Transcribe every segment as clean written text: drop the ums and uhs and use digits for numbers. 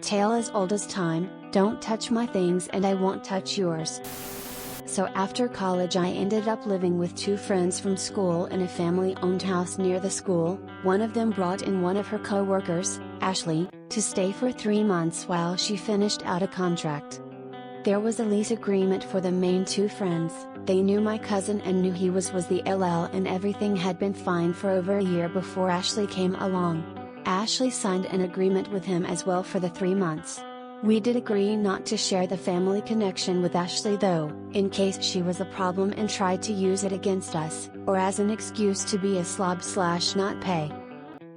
Tale as old as time, don't touch my things and I won't touch yours. So after college I ended up living with two friends from school in a family-owned house near the school. One of them brought in one of her co-workers, Ashley, to stay for 3 months while she finished out a contract. There was a lease agreement for the main two friends. They knew my cousin and knew he was the LL, and everything had been fine for over a year before Ashley came along. Ashley signed an agreement with him as well for the 3 months. We did agree not to share the family connection with Ashley though, in case she was a problem and tried to use it against us, or as an excuse to be a slob/not pay.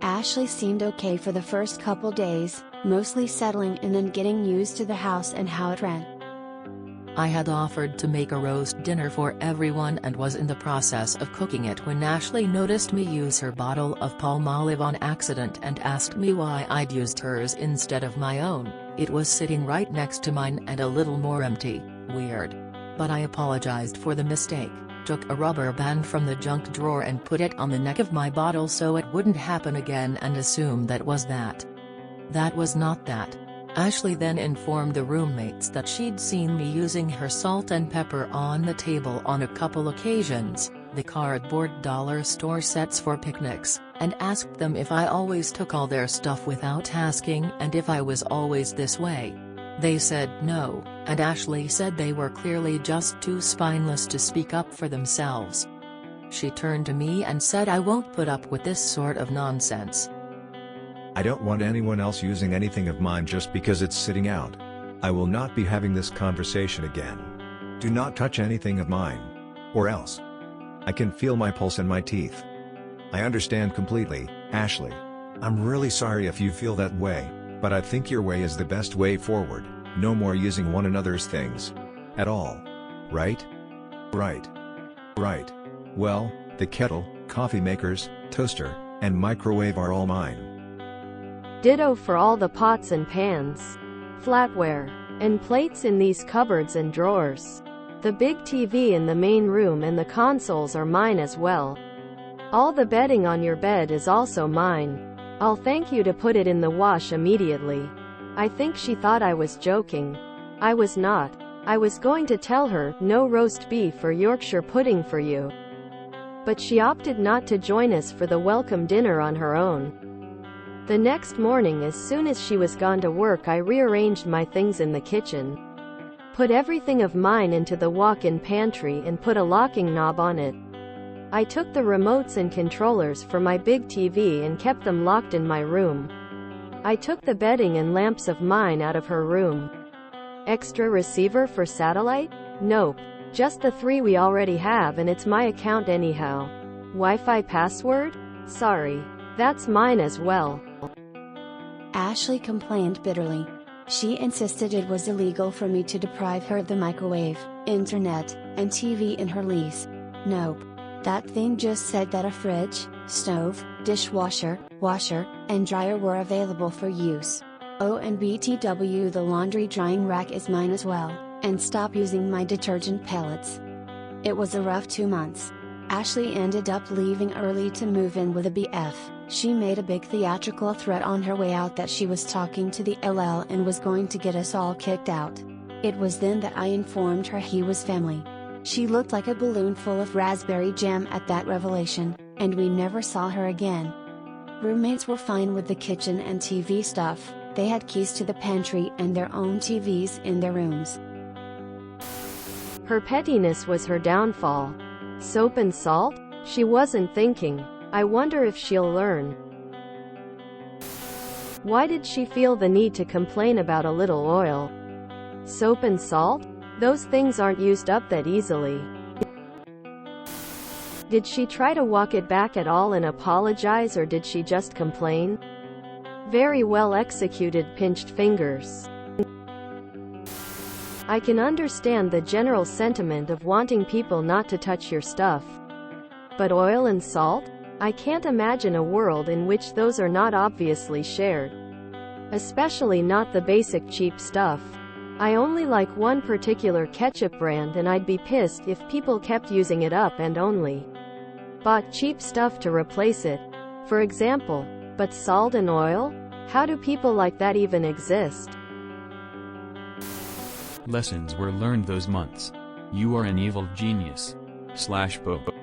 Ashley seemed okay for the first couple days, mostly settling in and getting used to the house and how it ran. I had offered to make a roast dinner for everyone and was in the process of cooking it when Ashley noticed me use her bottle of Palmolive on accident and asked me why I'd used hers instead of my own. It was sitting right next to mine and a little more empty. Weird. But I apologized for the mistake, took a rubber band from the junk drawer and put it on the neck of my bottle so it wouldn't happen again, and assumed that was that. That was not that. Ashley then informed the roommates that she'd seen me using her salt and pepper on the table on a couple occasions, the cardboard dollar store sets for picnics, and asked them if I always took all their stuff without asking and if I was always this way. They said no, and Ashley said they were clearly just too spineless to speak up for themselves. She turned to me and said, "I won't put up with this sort of nonsense. I don't want anyone else using anything of mine just because it's sitting out. I will not be having this conversation again. Do not touch anything of mine. Or else. I can feel my pulse in my teeth." I understand completely, Ashley. I'm really sorry if you feel that way, but I think your way is the best way forward. No more using one another's things. At all. Right? Right. Right. Well, the kettle, coffee makers, toaster, and microwave are all mine. Ditto for all the pots and pans, flatware, and plates in these cupboards and drawers. The big TV in the main room and the consoles are mine as well. All the bedding on your bed is also mine. I'll thank you to put it in the wash immediately. I think she thought I was joking. I was not. I was going to tell her, no roast beef or Yorkshire pudding for you. But she opted not to join us for the welcome dinner on her own. The next morning, as soon as she was gone to work, I rearranged my things in the kitchen. Put everything of mine into the walk-in pantry and put a locking knob on it. I took the remotes and controllers for my big TV and kept them locked in my room. I took the bedding and lamps of mine out of her room. Extra receiver for satellite? Nope. Just the 3 we already have, and it's my account anyhow. Wi-Fi password? Sorry. That's mine as well. Ashley complained bitterly. She insisted it was illegal for me to deprive her of the microwave, internet, and TV in her lease. Nope. That thing just said that a fridge, stove, dishwasher, washer, and dryer were available for use. Oh, and BTW, the laundry drying rack is mine as well, and stop using my detergent pellets. It was a rough 2 months. Ashley ended up leaving early to move in with a BF. She made a big theatrical threat on her way out that she was talking to the LL and was going to get us all kicked out. It was then that I informed her he was family. She looked like a balloon full of raspberry jam at that revelation, and we never saw her again. Roommates were fine with the kitchen and TV stuff. They had keys to the pantry and their own TVs in their rooms. Her pettiness was her downfall. Soap and salt? She wasn't thinking. I wonder if she'll learn. Why did she feel the need to complain about a little oil? Soap and salt? Those things aren't used up that easily. Did she try to walk it back at all and apologize, or did she just complain? Very well executed pinched fingers. I can understand the general sentiment of wanting people not to touch your stuff. But oil and salt? I can't imagine a world in which those are not obviously shared. Especially not the basic cheap stuff. I only like one particular ketchup brand, and I'd be pissed if people kept using it up and only bought cheap stuff to replace it. For example. But salt and oil? How do people like that even exist? Lessons were learned those months. You are an evil genius. /Bobo.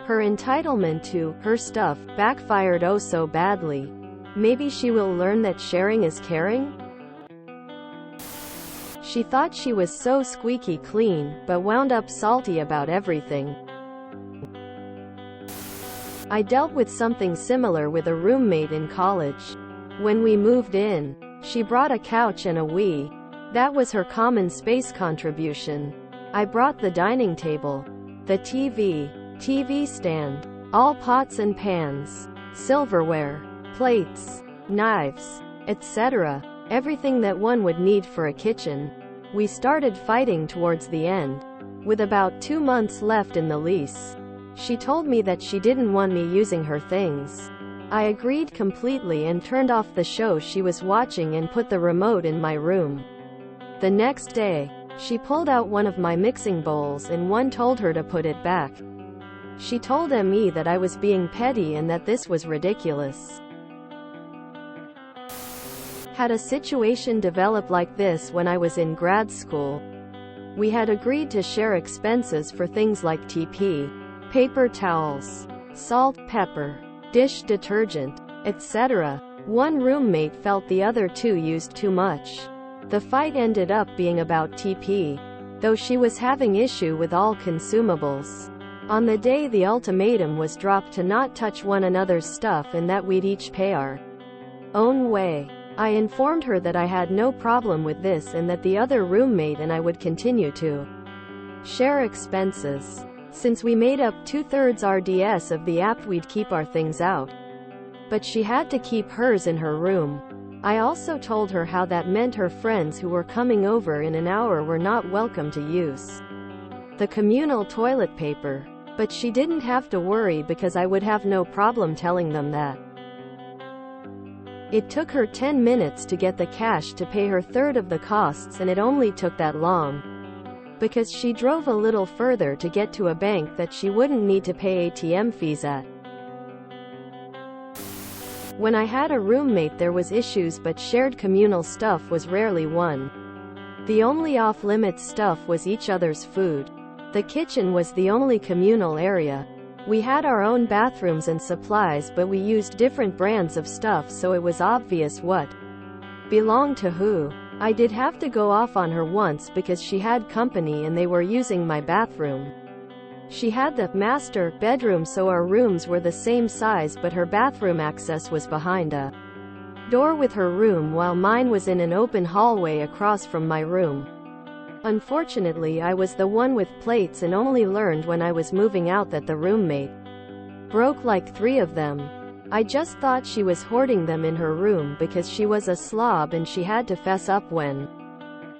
Her entitlement to her stuff backfired oh so badly. Maybe she will learn that sharing is caring? She thought she was so squeaky clean, but wound up salty about everything. I dealt with something similar with a roommate in college. When we moved in, she brought a couch and a Wii. That was her common space contribution. I brought the dining table, the TV stand, all pots and pans, silverware, plates, knives, etc. Everything that one would need for a kitchen. We started fighting towards the end. With about 2 months left in the lease, she told me that she didn't want me using her things. I agreed completely and turned off the show she was watching and put the remote in my room. The next day, she pulled out one of my mixing bowls and one told her to put it back. She told me that I was being petty and that this was ridiculous. Had a situation develop like this when I was in grad school. We had agreed to share expenses for things like TP, paper towels, salt, pepper, dish detergent, etc. One roommate felt the other two used too much. The fight ended up being about TP, though she was having issue with all consumables. On the day the ultimatum was dropped to not touch one another's stuff and that we'd each pay our own way. I informed her that I had no problem with this and that the other roommate and I would continue to share expenses. Since we made up 2/3 RDS of the app, we'd keep our things out. But she had to keep hers in her room. I also told her how that meant her friends who were coming over in an hour were not welcome to use the communal toilet paper. But she didn't have to worry because I would have no problem telling them that. It took her 10 minutes to get the cash to pay her third of the costs, and it only took that long because she drove a little further to get to a bank that she wouldn't need to pay ATM fees at. When I had a roommate there was issues, but shared communal stuff was rarely one. The only off-limits stuff was each other's food. The kitchen was the only communal area. We had our own bathrooms and supplies, but we used different brands of stuff, so it was obvious what belonged to who. I did have to go off on her once because she had company and they were using my bathroom. She had the master bedroom, so our rooms were the same size, but her bathroom access was behind a door with her room, while mine was in an open hallway across from my room. Unfortunately, I was the one with plates and only learned when I was moving out that the roommate broke like 3 of them. I just thought she was hoarding them in her room because she was a slob and she had to fess up when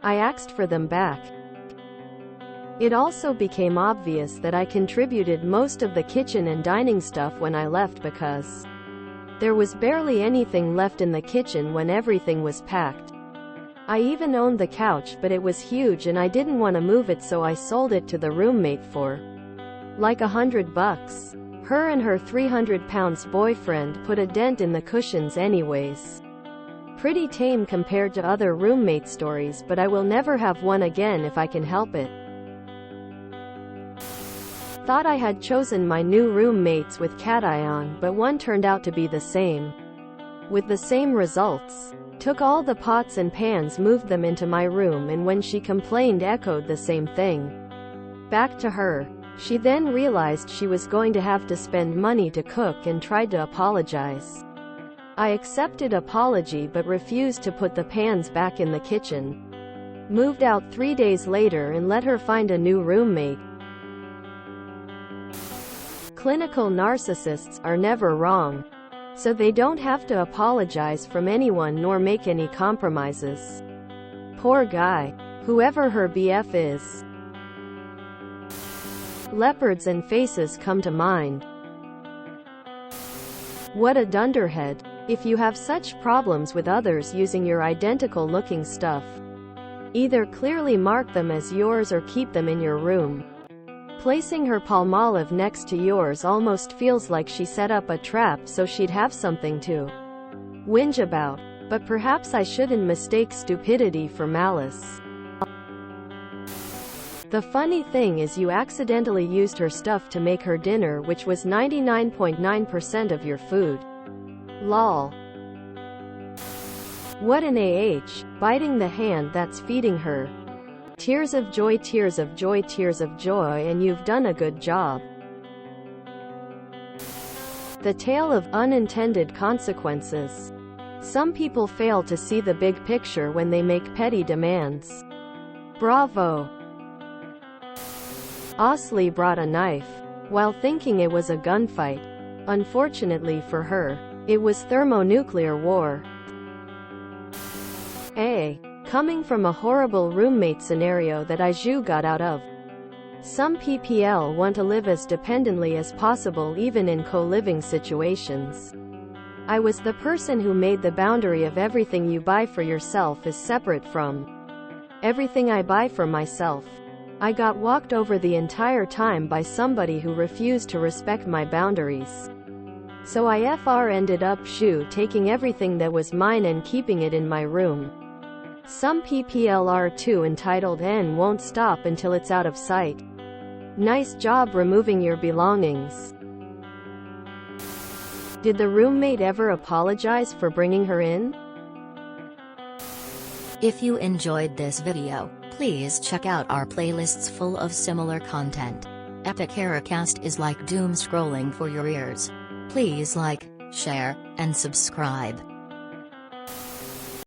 I asked for them back. It also became obvious that I contributed most of the kitchen and dining stuff when I left because there was barely anything left in the kitchen when everything was packed. I even owned the couch, but it was huge and I didn't want to move it, so I sold it to the roommate for like $100. Her and her 300-pound boyfriend put a dent in the cushions anyways. Pretty tame compared to other roommate stories, but I will never have one again if I can help it. Thought I had chosen my new roommates with cat eye on, but one turned out to be the same. With the same results. Took all the pots and pans, moved them into my room, and when she complained, echoed the same thing back to her. She then realized she was going to have to spend money to cook and tried to apologize. I accepted apology but refused to put the pans back in the kitchen. Moved out 3 days later and let her find a new roommate. Clinical narcissists are never wrong, so they don't have to apologize from anyone nor make any compromises. Poor guy. Whoever her BF is. Leopards and faces come to mind. What a dunderhead. If you have such problems with others using your identical looking stuff, either clearly mark them as yours or keep them in your room. Placing her Palmolive next to yours almost feels like she set up a trap so she'd have something to whinge about, but perhaps I shouldn't mistake stupidity for malice. The funny thing is you accidentally used her stuff to make her dinner, which was 99.9% of your food. Lol. What an biting the hand that's feeding her. Tears of joy, tears of joy, tears of joy, and you've done a good job. The tale of unintended consequences. Some people fail to see the big picture when they make petty demands. Bravo. Osley brought a knife, while thinking it was a gunfight. Unfortunately for her, it was thermonuclear war. Coming from a horrible roommate scenario that Iju got out of. Some PPL want to live as dependently as possible even in co-living situations. I was the person who made the boundary of everything you buy for yourself is separate from everything I buy for myself. I got walked over the entire time by somebody who refused to respect my boundaries. So I ended up taking everything that was mine and keeping it in my room. Some PPL are too entitled and won't stop until it's out of sight. Nice job removing your belongings. Did the roommate ever apologize for bringing her in? If you enjoyed this video, please check out our playlists full of similar content. Epic Heracast is like doom scrolling for your ears. Please like, share, and subscribe.